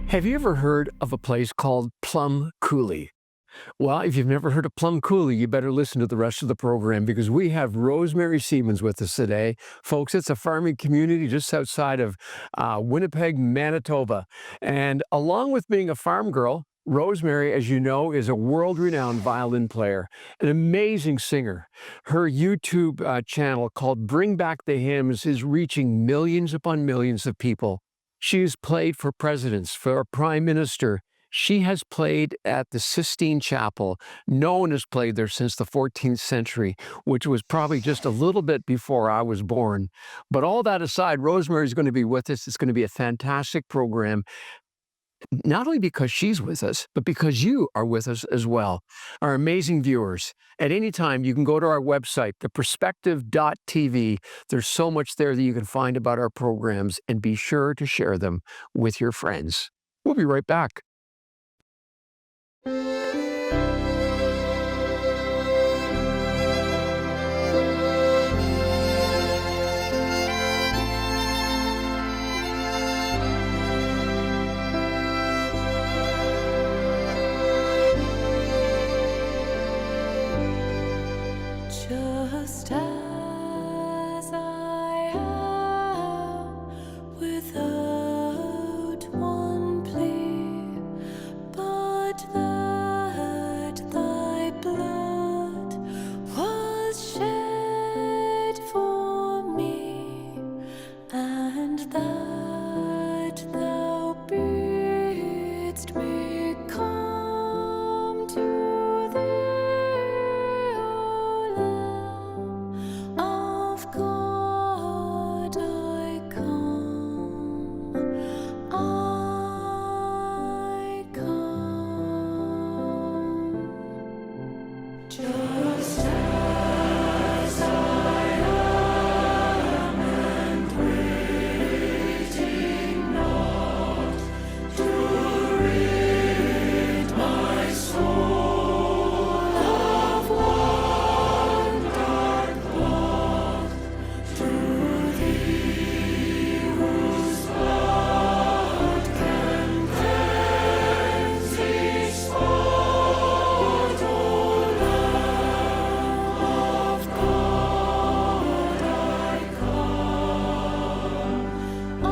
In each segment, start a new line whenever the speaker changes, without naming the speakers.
Have you ever heard of a place called Plum Coulee? Well, if you've never heard of Plum Coulee, you better listen to the rest of the program because we have Rosemary Siemens with us today. Folks, it's a farming community just outside of Winnipeg, Manitoba. And along with being a farm girl, Rosemary, as you know, is a world-renowned violin player, an amazing singer. Her YouTube channel called Bring Back the Hymns is reaching millions upon millions of people. She's played for presidents, for a prime minister. She has played at the Sistine Chapel. No one has played there since the 14th century, which was probably just a little bit before I was born. But all that aside, Rosemary is going to be with us. It's going to be a fantastic program, not only because she's with us, but because you are with us as well, our amazing viewers. At any time, you can go to our website, theperspective.tv. There's so much there that you can find about our programs, and be sure to share them with your friends. We'll be right back.
Just as I am, without one plea, but that thy blood was shed for me, and that thou bidst me come to thee, O Lamb of God, I come, I come. Just as I am, and waiting not to rid my soul of one dark thought, to thee whose blood can cleanse each spot, O Lamb of God, I come, I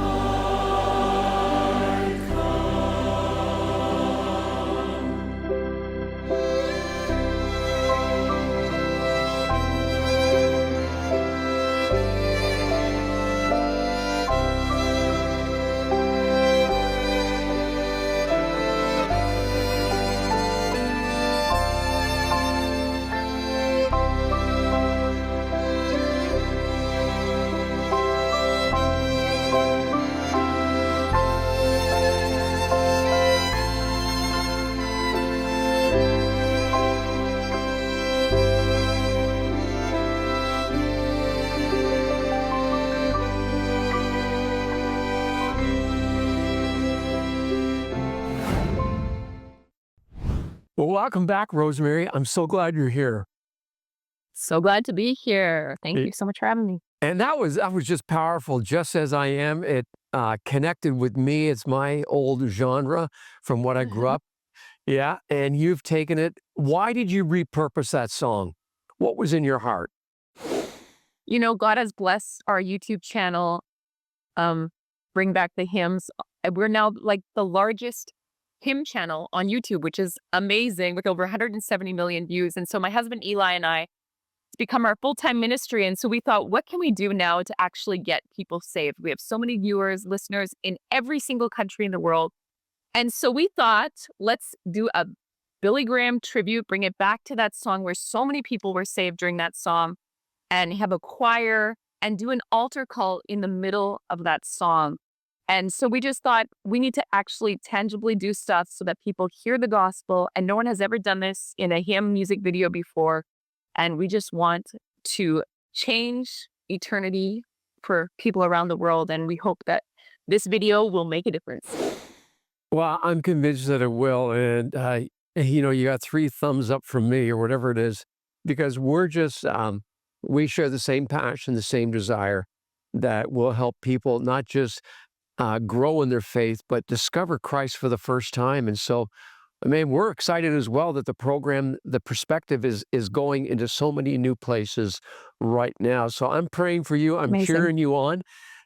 Well, welcome back, Rosemary. I'm so glad you're here.
So glad to be here. Thank
It-
you so much for having me.
And that was just powerful. Just as I am, it connected with me. It's my old genre from what I grew up. Yeah, and you've taken it. Why did you repurpose that song? What was in your heart?
You know, God has blessed our YouTube channel, Bring Back the Hymns. We're now like the largest hymn channel on YouTube, which is amazing, with over 170 million views. And so my husband Eli and I, it's become our full-time ministry. And so we thought, what can we do now to actually get people saved? We have so many viewers, listeners in every single country in the world. And so we thought, let's do a Billy Graham tribute, bring it back to that song where so many people were saved during that song, and have a choir and do an altar call in the middle of that song. And so we just thought we need to actually tangibly do stuff so that people hear the gospel. And no one has ever done this in a hymn music video before. And we just want to change eternity for people around the world. And we hope that this video will make a difference.
Well, I'm convinced that it will. And, you got 3 thumbs up from me or whatever it is, because we're just, we share the same passion, the same desire that will help people not just grow in their faith, but discover Christ for the first time. And so, I mean, we're excited as well that the program, the perspective is going into so many new places right now. So I'm praying for you. I'm
Amazing.
cheering you on,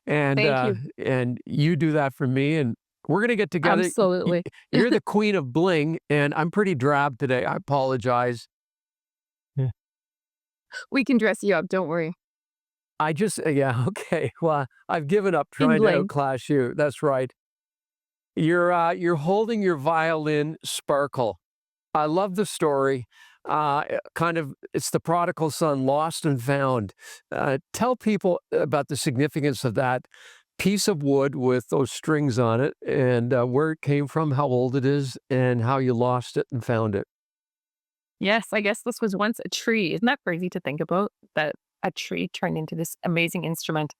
Thank you.
and you do that for me. And we're gonna get together.
Absolutely.
You're the queen of bling, and I'm pretty drab today. I apologize. Yeah.
We can dress you up, don't worry.
I just, yeah, okay. Well, I've given up
In
trying to
bling.
outclass you. That's right. You're holding your violin sparkle. I love the story. Kind of, it's the prodigal son lost and found. Tell people about the significance of that piece of wood with those strings on it and where it came from, how old it is, and how you lost it and found it.
Yes, I guess this was once a tree. Isn't that crazy to think about? That a tree turned into this amazing instrument.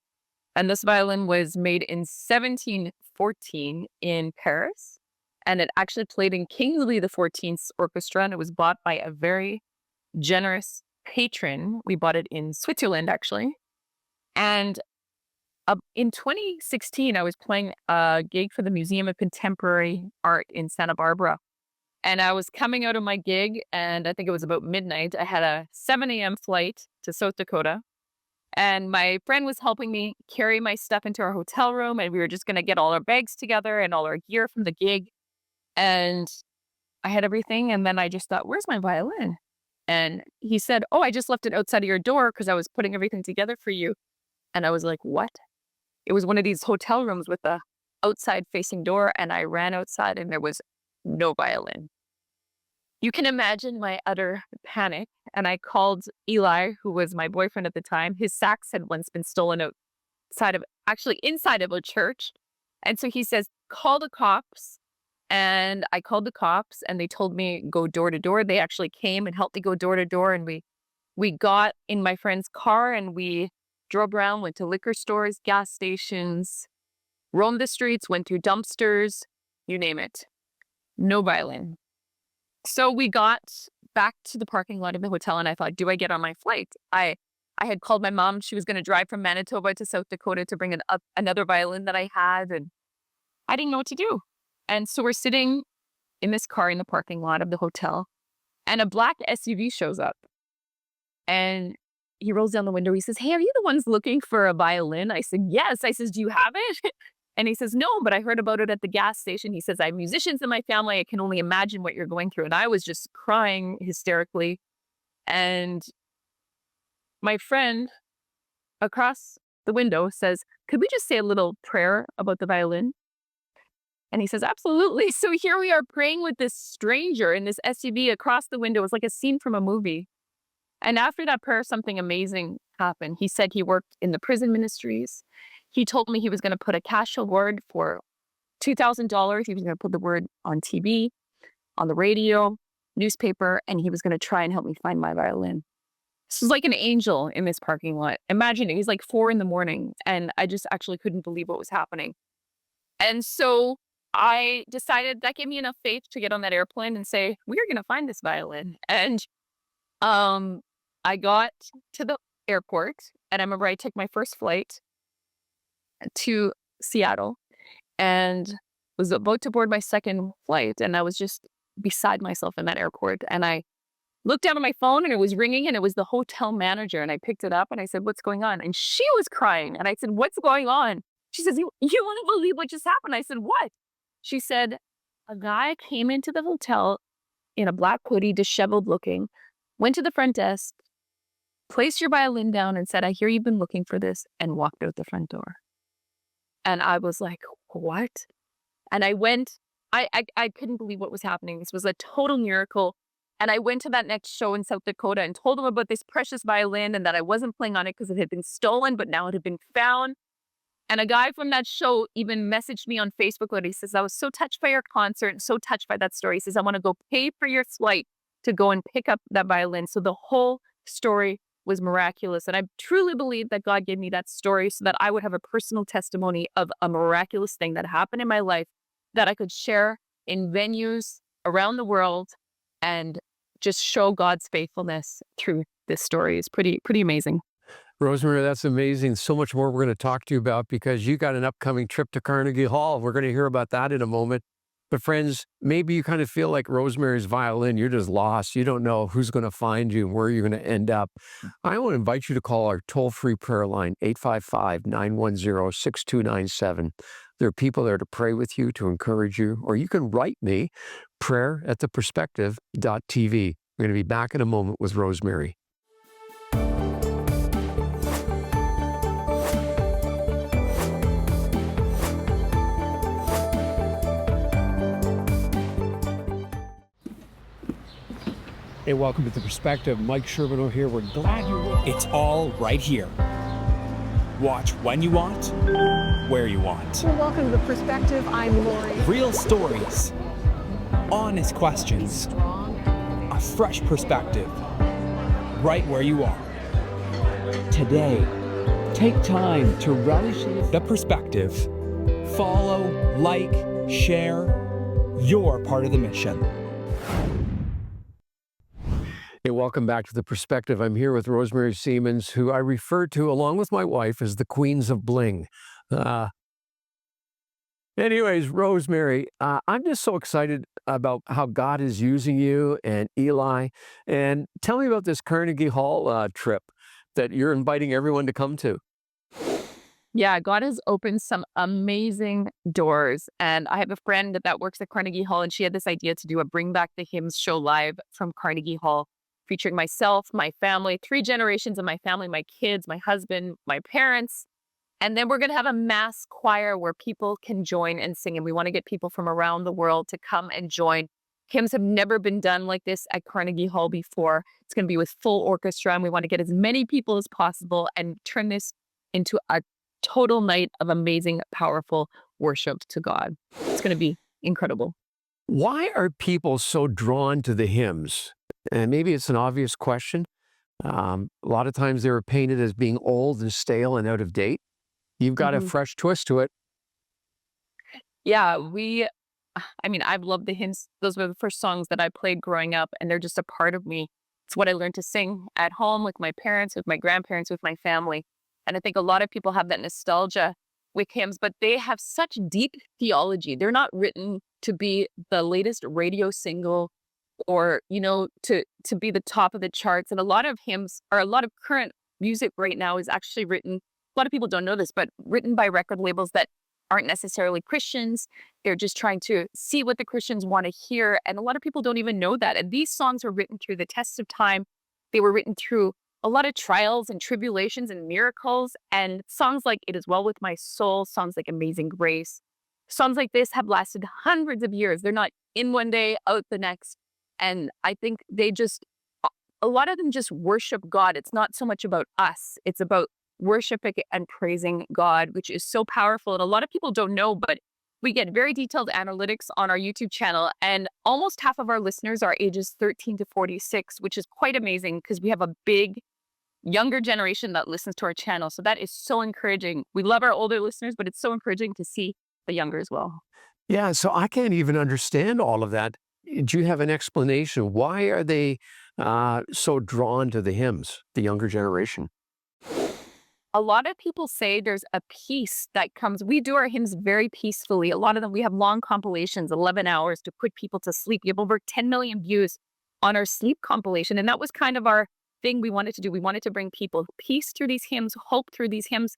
And this violin was made in 1714 in Paris. And it actually played in King Louis XIV's orchestra. And it was bought by a very generous patron. We bought it in Switzerland, actually. And in 2016, I was playing a gig for the Museum of Contemporary Art in Santa Barbara. And I was coming out of my gig, and I think it was about midnight. I had a 7 a.m. flight to South Dakota. And my friend was helping me carry my stuff into our hotel room. And we were just going to get all our bags together and all our gear from the gig. And I had everything. And then I just thought, where's my violin? And he said, oh, I just left it outside of your door because I was putting everything together for you. And I was like, what? It was one of these hotel rooms with a outside facing door. And I ran outside and there was no violin. You can imagine my utter panic. And I called Eli, who was my boyfriend at the time. His sax had once been stolen inside of a church. And so he says, call the cops. And I called the cops and they told me go door to door. They actually came and helped me go door to door. And we got in my friend's car and we drove around, went to liquor stores, gas stations, roamed the streets, went through dumpsters, you name it. No violin. So we got back to the parking lot of the hotel and I thought, do I get on my flight? I had called my mom. She was going to drive from Manitoba to South Dakota to bring another violin that I had. And I didn't know what to do. And so we're sitting in this car in the parking lot of the hotel and a black SUV shows up and he rolls down the window. He says, hey, are you the ones looking for a violin? I said, yes. I says, do you have it? And he says, no, but I heard about it at the gas station. He says, I have musicians in my family. I can only imagine what you're going through. And I was just crying hysterically. And my friend across the window says, could we just say a little prayer about the violin? And he says, absolutely. So here we are praying with this stranger in this SUV across the window. It's like a scene from a movie. And after that prayer, something amazing happened. He said he worked in the prison ministries. He told me he was going to put a cash award for $2,000. He was going to put the word on TV, on the radio, newspaper, and he was going to try and help me find my violin. This was like an angel in this parking lot. Imagine it. He's like 4 a.m. and I just actually couldn't believe what was happening. And so I decided that gave me enough faith to get on that airplane and say, we are going to find this violin. And I got to the airport and I remember I took my first flight to Seattle and was about to board my second flight. And I was just beside myself in that airport. And I looked down at my phone and it was ringing and it was the hotel manager. And I picked it up and I said, what's going on? And she was crying. And I said, what's going on? She says, you won't believe what just happened. I said, what? She said, a guy came into the hotel in a black hoodie, disheveled looking, went to the front desk, placed your violin down and said, I hear you've been looking for this, and walked out the front door. And I was like, what? And I went, I couldn't believe what was happening. This was a total miracle. And I went to that next show in South Dakota and told them about this precious violin and that I wasn't playing on it because it had been stolen, but now it had been found. And a guy from that show even messaged me on Facebook and he says, I was so touched by your concert and so touched by that story. He says, I want to go pay for your flight to go and pick up that violin. So the whole story was miraculous. And I truly believe that God gave me that story so that I would have a personal testimony of a miraculous thing that happened in my life that I could share in venues around the world and just show God's faithfulness through this story. It's pretty amazing.
Rosemary, that's amazing. So much more we're going to talk to you about because you got an upcoming trip to Carnegie Hall. We're going to hear about that in a moment. But friends, maybe you kind of feel like Rosemary's violin. You're just lost. You don't know who's going to find you and where you're going to end up. I want to invite you to call our toll-free prayer line, 855-910-6297. There are people there to pray with you, to encourage you, or you can write me, prayer@theperspective.tv. We're going to be back in a moment with Rosemary. Hey, welcome to The Perspective. Mike Sherbino here. We're glad you're with us.
It's all right here. Watch when you want, where you want.
Well, welcome to The Perspective. I'm Lori.
Real stories, honest questions, a fresh perspective, right where you are.
Today, take time to relish
The Perspective. Follow, like, share. You're part of the mission.
Hey, welcome back to The Perspective. I'm here with Rosemary Siemens, who I refer to, along with my wife, as the Queens of Bling. Anyways, Rosemary, I'm just so excited about how God is using you and Eli. And tell me about this Carnegie Hall trip that you're inviting everyone to come to.
Yeah, God has opened some amazing doors. And I have a friend that works at Carnegie Hall, and she had this idea to do a Bring Back the Hymns show live from Carnegie Hall, featuring myself, my family, 3 generations of my family, my kids, my husband, my parents. And then we're going to have a mass choir where people can join and sing. And we want to get people from around the world to come and join. Hymns have never been done like this at Carnegie Hall before. It's going to be with full orchestra, and we want to get as many people as possible and turn this into a total night of amazing, powerful worship to God. It's going to be incredible.
Why are people so drawn to the hymns? And maybe it's an obvious question. A lot of times they were painted as being old and stale and out of date. You've got a fresh twist to it.
Yeah, I've loved the hymns. Those were the first songs that I played growing up, and they're just a part of me. It's what I learned to sing at home with my parents, with my grandparents, with my family. And I think a lot of people have that nostalgia with hymns, but they have such deep theology. They're not written to be the latest radio single or, to be the top of the charts. And a lot of hymns, or a lot of current music right now, is actually written, a lot of people don't know this, but written by record labels that aren't necessarily Christians. They're just trying to see what the Christians want to hear. And a lot of people don't even know that. And these songs were written through the test of time. They were written through a lot of trials and tribulations and miracles. And songs like It Is Well With My Soul, songs like Amazing Grace, songs like this have lasted hundreds of years. They're not in one day, out the next. And I think a lot of them just worship God. It's not so much about us. It's about worshiping and praising God, which is so powerful. And a lot of people don't know, but we get very detailed analytics on our YouTube channel. And almost half of our listeners are ages 13 to 46, which is quite amazing because we have a big younger generation that listens to our channel. So that is so encouraging. We love our older listeners, but it's so encouraging to see the younger as well.
Yeah, so I can't even understand all of that. Do you have an explanation? Why are they so drawn to the hymns, the younger generation?
A lot of people say there's a peace that comes. We do our hymns very peacefully. A lot of them, we have long compilations, 11 hours to put people to sleep. We have over 10 million views on our sleep compilation. And that was kind of our thing we wanted to do. We wanted to bring people peace through these hymns, hope through these hymns.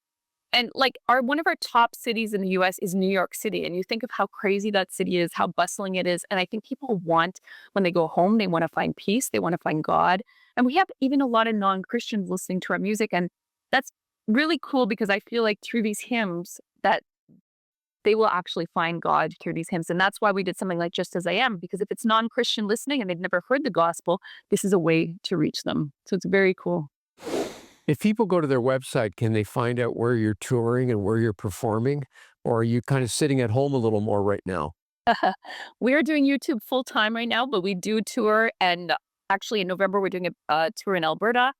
And like one of our top cities in the US is New York City. And you think of how crazy that city is, how bustling it is. And I think people want, when they go home, they want to find peace. They want to find God. And we have even a lot of non-Christians listening to our music. And that's really cool because I feel like through these hymns that they will actually find God through these hymns. And that's why we did something like Just As I Am, because if it's non-Christian listening and they've never heard the gospel, this is a way to reach them. So it's very cool.
If people go to their website, can they find out where you're touring and where you're performing? Or are you kind of sitting at home a little more right now?
We're doing YouTube full time right now, but we do tour. And actually in November, we're doing a tour in Alberta.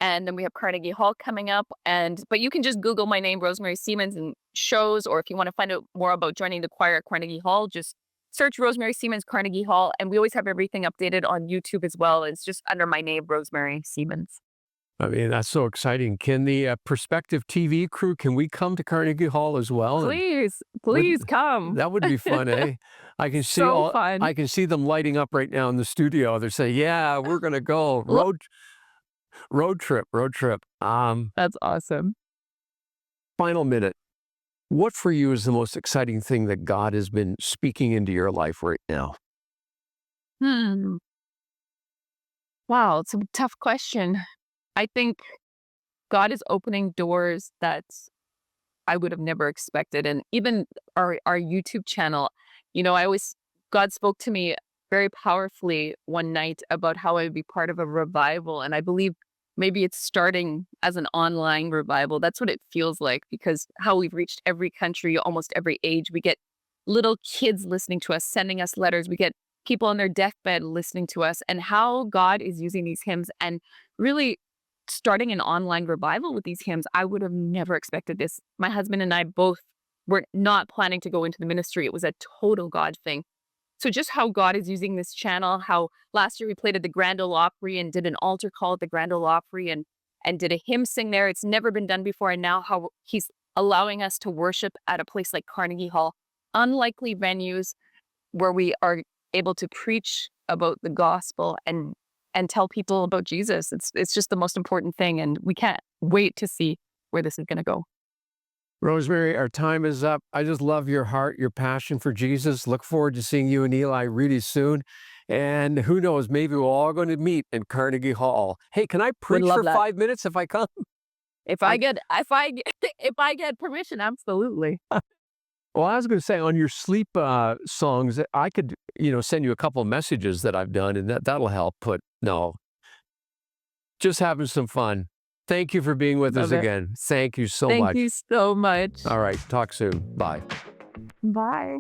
And then we have Carnegie Hall coming up. But you can just Google my name, Rosemary Siemens, and shows. Or if you want to find out more about joining the choir at Carnegie Hall, just search Rosemary Siemens Carnegie Hall. And we always have everything updated on YouTube as well. It's just under my name, Rosemary Siemens.
I mean, that's so exciting. Can the Perspective TV crew, can we come to Carnegie Hall as well? And
Please,
would-
please come.
that would be fun, eh? I can see
So fun.
I can see them lighting up right now in the studio. They're saying, "Yeah, we're gonna go
Look-
road trip."
That's awesome.
Final minute. What for you is the most exciting thing that God has been speaking into your life right now?
Wow, it's a tough question. I think God is opening doors that I would have never expected. And even our YouTube channel, God spoke to me very powerfully one night about how I would be part of a revival. And I believe maybe it's starting as an online revival. That's what it feels like, because how we've reached every country, almost every age. We get little kids listening to us, sending us letters. We get people on their deathbed listening to us, and how God is using these hymns and really starting an online revival with these hymns. I would have never expected this. My husband and I both were not planning to go into the ministry. It was a total God thing. So just how God is using this channel, how last year we played at the Grand Ole Opry and did an altar call at the Grand Ole Opry and did a hymn sing there. It's never been done before. And now how he's allowing us to worship at a place like Carnegie Hall, unlikely venues where we are able to preach about the gospel and tell people about Jesus. It's just the most important thing. And we can't wait to see where this is going to go.
Rosemary, our time is up. I just love your heart, your passion for Jesus. Look forward to seeing you and Eli really soon. And who knows, maybe we're all going to meet in Carnegie Hall. Hey, can I preach
love
for
that.
5 minutes if I come?
If I get permission, absolutely.
Well, I was going to say, on your sleep songs, I could, send you a couple of messages that I've done, and that'll help. But no, just having some fun. Thank you for being with us
Love it.
again. Thank you so
Thank
much.
you so much.
All right, talk soon. Bye.
Bye.